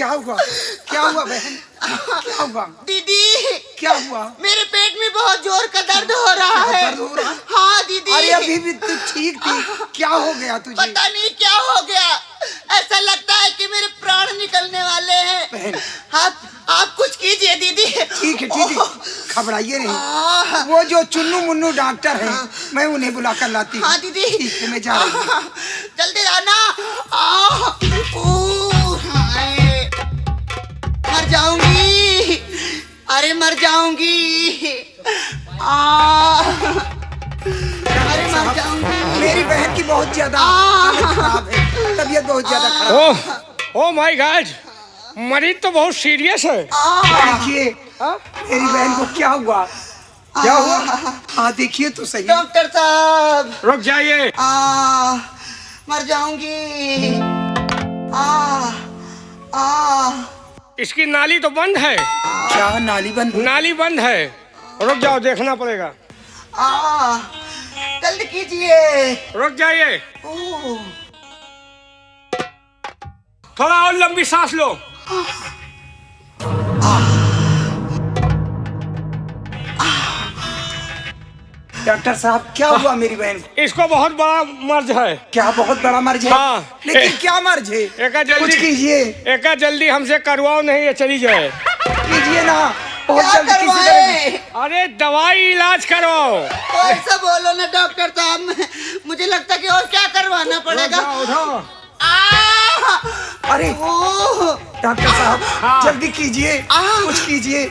क्या हुआ? क्या हुआ बहन? क्या हुआ? दीदी क्या हुआ? मेरे पेट में बहुत जोर का दर्द हो रहा है। दर्द हो रहा? हाँ दीदी। अरे अभी भी तू ठीक थी, क्या हो गया तुझे? पता नहीं क्या हो गया, ऐसा लगता है कि मेरे प्राण निकलने वाले हैं। बहन आप कुछ कीजिए दीदी। ठीक है ठीक है, घबराइए नहीं। वो जो चुन्नू मुन्नू डॉक्टर है, मैं उन्हें बुला कर लाती हूँ। हाँ दीदी ठीक है, मैं जा रही हूँ। जल्दी आना। मर जाऊंगी, अरे मर जाऊंगी। अरे मर जाऊंगी। मेरी बहन की बहुत ज्यादा हालत खराब है, तबीयत बहुत ज्यादा खराब। ओह माय गॉड, मरीज तो बहुत सीरियस है। देखिए मेरी बहन को क्या हुआ? क्या हुआ? हाँ देखिए तो सही। डॉक्टर साहब रुक जाइए। मर जाऊंगी। इसकी नाली तो बंद है। क्या नाली बंद? नाली बंद है, रुक जाओ, देखना पड़ेगा। जल्दी कीजिए। रुक जाइए, थोड़ा और लंबी सांस लो। डॉक्टर साहब क्या हुआ मेरी बहन को? इसको बहुत बड़ा मर्ज है। क्या बहुत बड़ा मर्ज है? हाँ। लेकिन क्या मर्ज है? कुछ कीजिए। एका जल्दी हमसे करवाओ, नहीं ये चली जाए। कीजिए ना, बहुत क्या जल्दी किसी करवाए? तरह। अरे दवाई इलाज करवाओ। तो ऐसा बोलो ना डॉक्टर साहब, मुझे लगता है कि और क्या करवाना पड़ेगा। उठाओ। अरे डॉक्टर साहब हाँ। जल्दी कीजिए, कुछ कीजिए,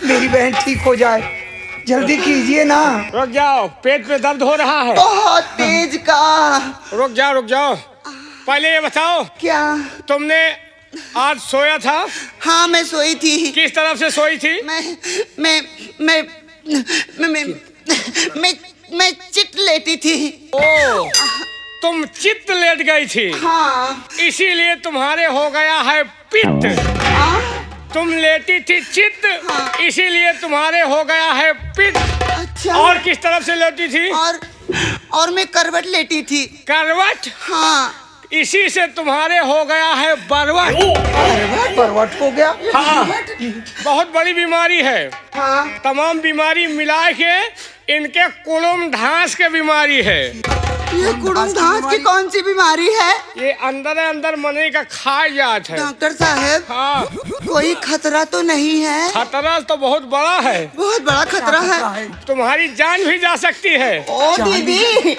मेरी बहन ठीक हो जाए, जल्दी कीजिए ना। रुक जाओ, पेट में दर्द हो रहा है। बहुत तेज का। रुक जाओ, पहले ये बताओ, क्या? तुमने आज सोया था? हाँ मैं सोई थी। किस तरफ से सोई थी? मैं चित लेटी थी। ओ, तुम चित्त लेट गई थी। हाँ। इसीलिए तुम्हारे हो गया है पित्त। तुम लेटी थी चित्त, इसीलिए तुम्हारे हो गया है पित्त। अच्छा। और किस तरफ से लेटी थी? और मैं करवट लेटी थी। करवट? हाँ। इसी से तुम्हारे हो गया है बरवट। बरवट हो गया? हाँ, बहुत बड़ी बीमारी है। हाँ। तमाम बीमारी मिला के इनके कुलुम ढांस के बीमारी है। ये कुड़ुम घास की कौन सी बीमारी है? ये अंदर मने का खा जात है। डॉक्टर साहब हाँ। कोई खतरा तो नहीं है? खतरा तो बहुत बड़ा है। बहुत बड़ा खतरा है। तुम्हारी जान भी जा सकती है। ओ दीदी।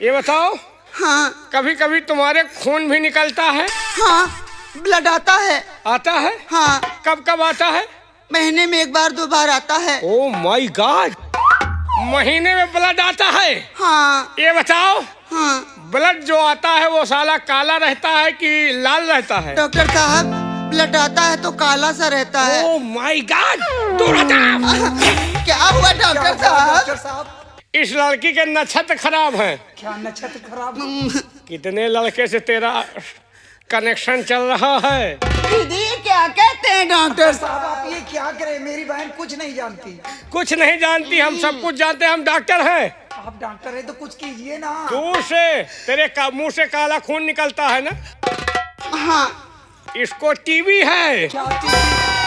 ये बताओ, हाँ। कभी कभी तुम्हारे खून भी निकलता है? हाँ ब्लड आता है। आता है? हाँ। कब कब आता है? महीने में एक बार 2 बार आता है। ओह माय गॉड, महीने में ब्लड आता है? हाँ। ये बताओ, हाँ। ब्लड जो आता है वो साला काला रहता है कि लाल रहता है? डॉक्टर साहब ब्लड आता है तो काला सा रहता है। ओह माय गॉड, दूर हटा। क्या हुआ डॉक्टर साहब? डॉक्टर साहब इस लड़की के नक्षत्र खराब है। क्या नक्षत्र खराब? कितने लड़के से तेरा कनेक्शन चल रहा है? दीदी क्या कहते हैं डॉक्टर साहब? आप ये क्या करें, मेरी बहन कुछ नहीं जानती। कुछ नहीं जानती, हम सब कुछ जानते हैं, हम डॉक्टर हैं। आप डॉक्टर है तो कुछ कीजिए ना। दूर से तेरे मुंह से काला खून निकलता है ना? हाँ। इसको टीबी है। क्या टीबी?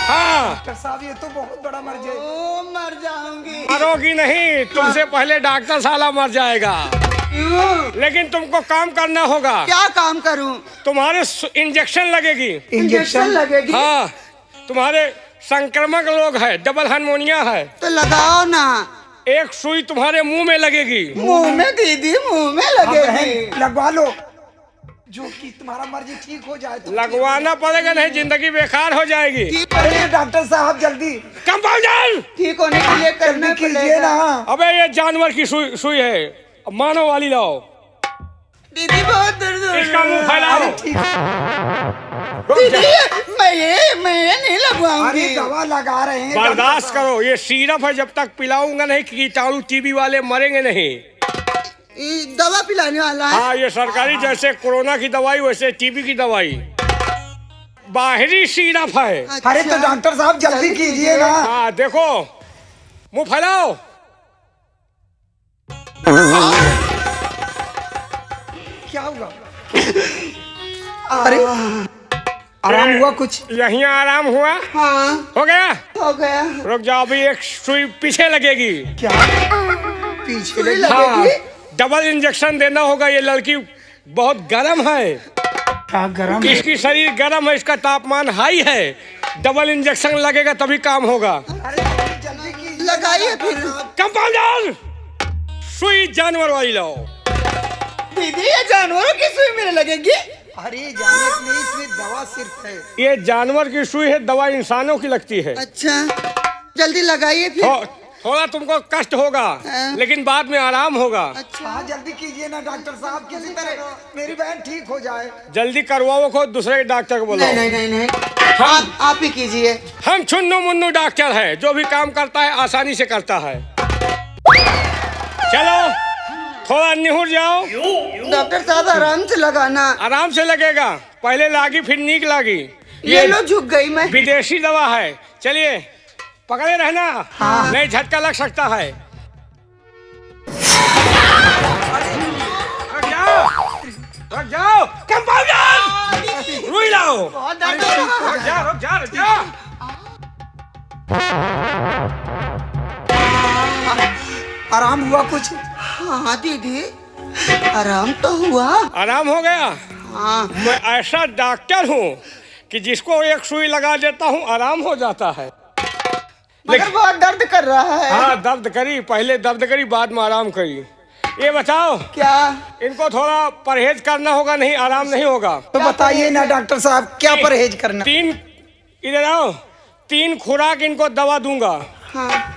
हाँ। डॉक्टर साहब ये तो बहुत बड़ा मर्ज है। ओ मर जाऊंगी। मरोगी नहीं, तुमसे पहले डॉक्टर साला मर जाएगा। लेकिन तुमको काम करना होगा। क्या काम करूं? तुम्हारे इंजेक्शन लगेगी। इंजेक्शन लगेगी? हाँ, तुम्हारे संक्रमक रोग है, डबल हार्मोनिया है। तो लगाओ ना। एक सुई तुम्हारे मुंह में लगेगी। मुंह में दीदी, मुंह में लगेगी। लगवा लो, जो कि तुम्हारा मर्जी ठीक हो जाए तो। लगवाना पड़ेगा, नहीं जिंदगी बेकार हो जाएगी। अरे डॉक्टर साहब जल्दी। कंपाउंडर ठीक होने के लिए करना कीजिए ना। अबे ये जानवर की सुई है, मानव वाली लाओ। दीदी बहुत दर्द हो रहा है। इसका मुंह फैलाओ। दीदी मैं नहीं लगवाऊंगी। अरे दवा लगा रहे हैं। बर्दाश्त करो, ये सिरप है, जब तक पिलाऊंगा नहीं कीटाणु टीबी वाले मरेंगे नहीं। दवा पिलाने वाला है? हाँ, ये सरकारी, जैसे कोरोना की दवाई वैसे टीबी की दवाई। बाहरी सिरप है। अच्छा। अरे तो डॉक्टर साहब जल्दी कीजिए ना। हाँ देखो, मुंह फैलाओ। क्या हुआ? अरे आराम हुआ कुछ? यहीं आराम हुआ? हाँ हो गया? हो गया। रुक जाओ, अभी एक सुई पीछे लगेगी। क्या पीछे सुई लगी? हाँ, लगेगी? डबल इंजेक्शन देना होगा। ये लड़की बहुत गर्म है, क्या गरम है? इसकी शरीर गर्म है, इसका तापमान हाई है। डबल इंजेक्शन लगेगा तभी काम होगा। अरे जल्दी कीजिए। लगाइए फिर। कंपाउंडर, सुई जानवर वाली लाओ। दीदी ये जानवरों की सुई मेरे लगेगी? अरे जाने के नहीं, इसमें दवा सिर्फ है। ये जानवर की सुई है, दवा इंसानों की लगती है। अच्छा जल्दी लगाइए फिर। थोड़ा तुमको कष्ट होगा, हाँ। लेकिन बाद में आराम होगा। अच्छा हाँ जल्दी कीजिए ना डॉक्टर साहब, किसी तरह मेरी बहन ठीक हो जाए। जल्दी करवाओ को, दूसरे डॉक्टर को बुलाओ। नहीं नहीं नहीं नहीं, आप ही कीजिए। हम छुन्नू मुन्नू डॉक्टर है, जो भी काम करता है आसानी से करता है। चलो थोड़ा निहुर जाओ। डॉक्टर साहब आराम से लगाना। आराम से लगेगा, पहले लागी फिर नीक लागी। ये लो झुक गई मैं। विदेशी दवा है, चलिए पकड़े रहना। हाँ। नहीं झटका लग सकता है। रुक जाओ, रुक जाओ। कंपाउंडर, रुई लाओ। बहुत दर्द हो रहा है। रुक जा, रुक जा, रुक जा। आराम हुआ कुछ? हाँ दीदी आराम तो हुआ। आराम हो गया? हाँ मैं ऐसा डॉक्टर हूँ कि जिसको एक सुई लगा देता हूँ आराम हो जाता है। मगर बहुत दर्द कर रहा है। हाँ दर्द करी, पहले दर्द करी बाद में आराम करी। ये बताओ, क्या? इनको थोड़ा परहेज करना होगा, नहीं आराम नहीं होगा। तो बताइए ना डॉक्टर साहब, क्या परहेज करना? इधर आओ, 3 खुराक इनको दवा दूंगा। हाँ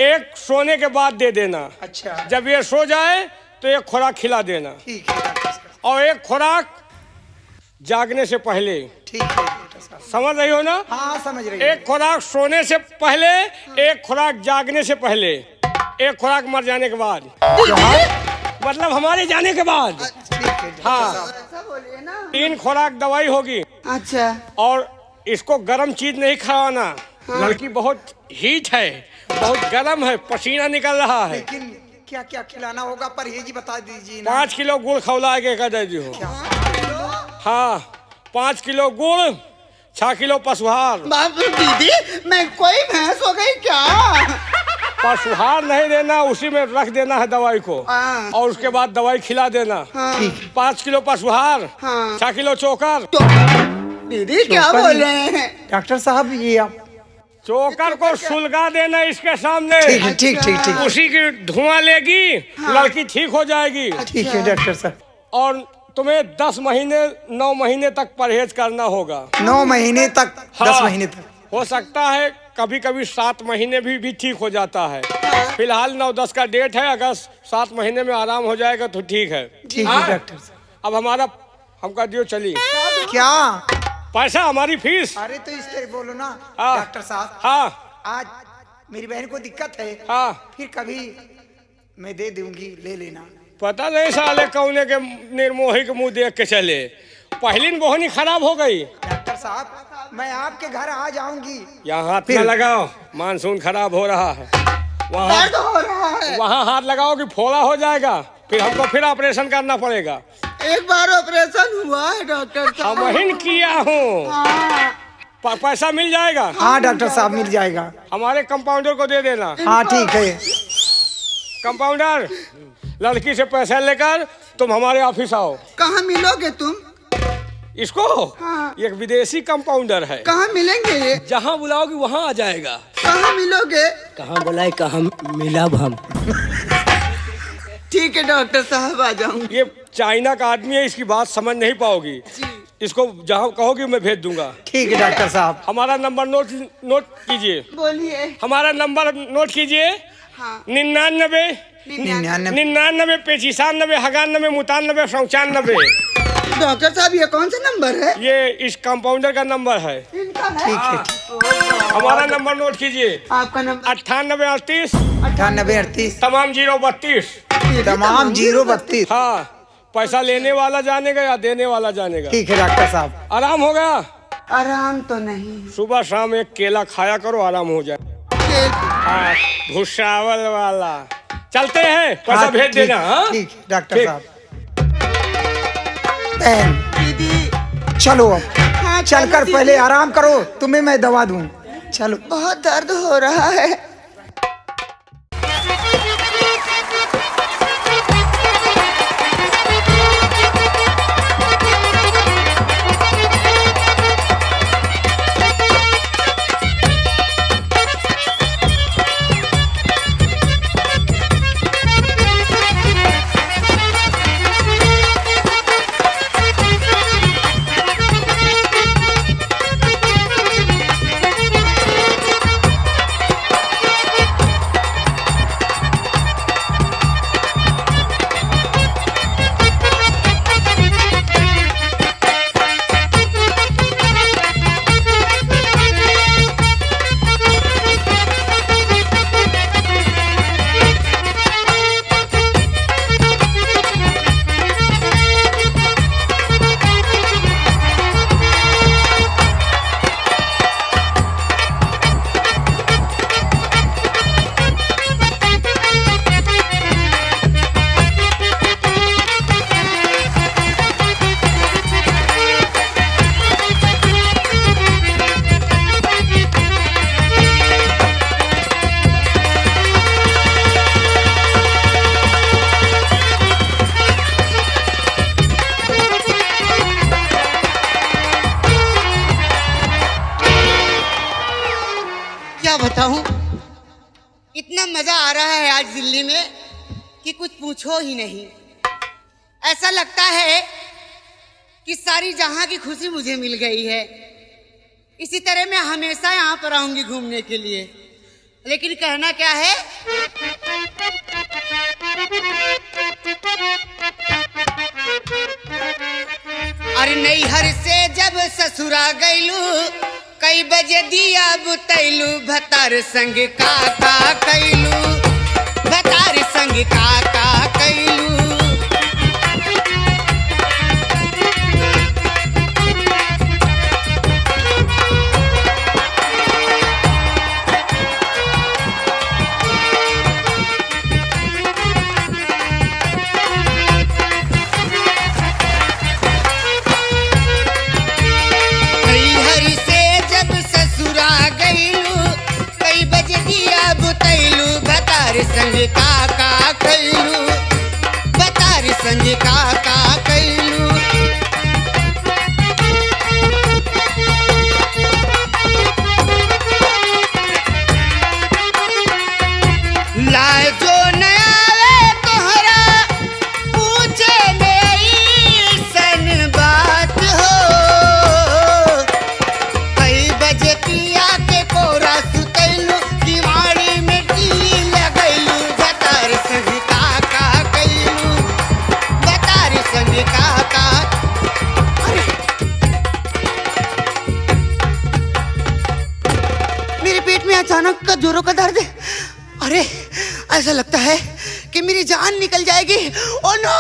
एक सोने के बाद दे देना। अच्छा जब ये सो जाए तो एक खुराक खिला देना, ठीक है डॉक्टर साहब। और एक खुराक जागने से पहले। ठीक है डॉक्टर साहब। समझ रही हो ना? हाँ समझ रही हूँ। एक खुराक सोने से पहले, एक खुराक जागने से पहले, एक खुराक मर जाने के बाद। मतलब हमारे जाने के बाद। ठीक है डॉक्टर हाँ। साहब। ऐसा बोलिए ना। 3 खुराक दवाई होगी। अच्छा और इसको गर्म चीज नहीं खिलाना। लड़की बहुत हीट है, बहुत गर्म है, पसीना निकल रहा है। लेकिन क्या क्या खिलाना होगा, परहेज ही बता दीजिए ना। 5 किलो गुड़ खौला के कर दे हो। हाँ 5 किलो गुड़, 6 किलो पशुहार। बाप रे दीदी मैं कोई भैंस हो गई क्या? पशुहार नहीं देना, उसी में रख देना है दवाई को। हाँ। और उसके बाद दवाई खिला देना। हाँ। 5 किलो पशुहार, हाँ। 6 किलो चोकर। तो दीदी क्या बोल रहे हैं? डॉक्टर साहब ये आप चोकर को सुलगा देना इसके सामने। ठीक है ठीक ठीक ठीक उसी की धुआं लेगी, लड़की ठीक हो जाएगी। ठीक है डॉक्टर साहब। और तुम्हें 10 महीने 9 महीने तक परहेज करना होगा। 9 महीने तक? 10 महीने तक? हो सकता है कभी कभी 7 महीने भी ठीक हो जाता है। फिलहाल 9-10 का डेट है, अगर 7 महीने में आराम हो जाएगा तो ठीक है। ठीक है डॉक्टर साहब। अब हमका दियो, चलिए। क्या? पैसा हमारी फीस। अरे तो इसलिए बोलो ना हाँ। डॉक्टर साहब, हाँ आज मेरी बहन को दिक्कत है। हाँ, फिर कभी मैं दे दूंगी, ले लेना। पता नहीं साले कौने के निर्मोही के मुंह देख के चले। पहली बोहनी खराब हो गई। डॉक्टर साहब मैं आपके घर आ जाऊंगी। यहाँ हाथ न लगाओ, मानसून खराब हो रहा है। वहाँ दर्द हो रहा है। वहाँ हाथ लगाओ कि फोड़ा हो जाएगा, फिर हमको फिर ऑपरेशन करना पड़ेगा। एक बार ऑपरेशन हुआ है डॉक्टर साहब। वही किया हूँ। हाँ। पैसा मिल जाएगा। हाँ डॉक्टर साहब मिल जाएगा। हमारे कंपाउंडर को दे देना। हाँ ठीक है। कंपाउंडर, लड़की से पैसा लेकर तुम हमारे ऑफिस आओ। कहाँ मिलोगे तुम? इसको हाँ। एक विदेशी कंपाउंडर है, कहाँ मिलेंगे ये? जहाँ बुलाओगी वहाँ आ जाएगा। कहाँ मिलोगे? कहाँ बुलाए, कहाँ मिलब हम। ठीक है डॉक्टर साहब आ जाऊंगी। ये चाइना का आदमी है, इसकी बात समझ नहीं पाओगी। इसको जहाँ कहोगी मैं भेज दूंगा। ठीक है डॉक्टर साहब। हमारा नंबर नोट कीजिए। बोलिए। हमारा नंबर नोट कीजिए। हाँ। 99 99 99 95 91 95 95। डॉक्टर साहब ये कौन सा नंबर है? ये इस कंपाउंडर का नंबर है। इनका है? ठीक है। हमारा नंबर नोट कीजिए। आपका नंबर? 98 38 98 38 तमाम 032। तमाम 032। हाँ, पैसा लेने वाला जानेगा या देने वाला जानेगा। ठीक है डॉक्टर साहब। आराम हो गया? आराम तो नहीं। सुबह शाम एक केला खाया करो, आराम हो जाए। हाँ, भुसावल वाला। चलते हैं, पैसा हाँ, भेज ठीक- देना। हाँ ठीक है डॉक्टर ठीक। साहब। बहन दीदी। चलो अब। हाँ चल कर पहले आराम करो, तुम्हें मैं दवा दूं। चलो। बहुत दर्द हो रहा है। क्या बताऊं, इतना मजा आ रहा है आज दिल्ली में कि कुछ पूछो ही नहीं। ऐसा लगता है कि सारी जहां की खुशी मुझे मिल गई है। इसी तरह मैं हमेशा यहाँ पर आऊंगी घूमने के लिए। लेकिन कहना क्या है, अरे नैहर से जब ससुरा गईलू, कई बजे दिया बुतैलू, भतार संग काका कैलू, भतार संग काका कैलू। संग काका कैलू, बतार संग काका कैलू। लाए जो नया तोहरा पूछे नई सन बात हो, कई बजे पिया के कोरा सुतैलू, दिवाली में अचानक का जोरों का दर्द। अरे ऐसा लगता है कि मेरी जान निकल जाएगी। Oh no!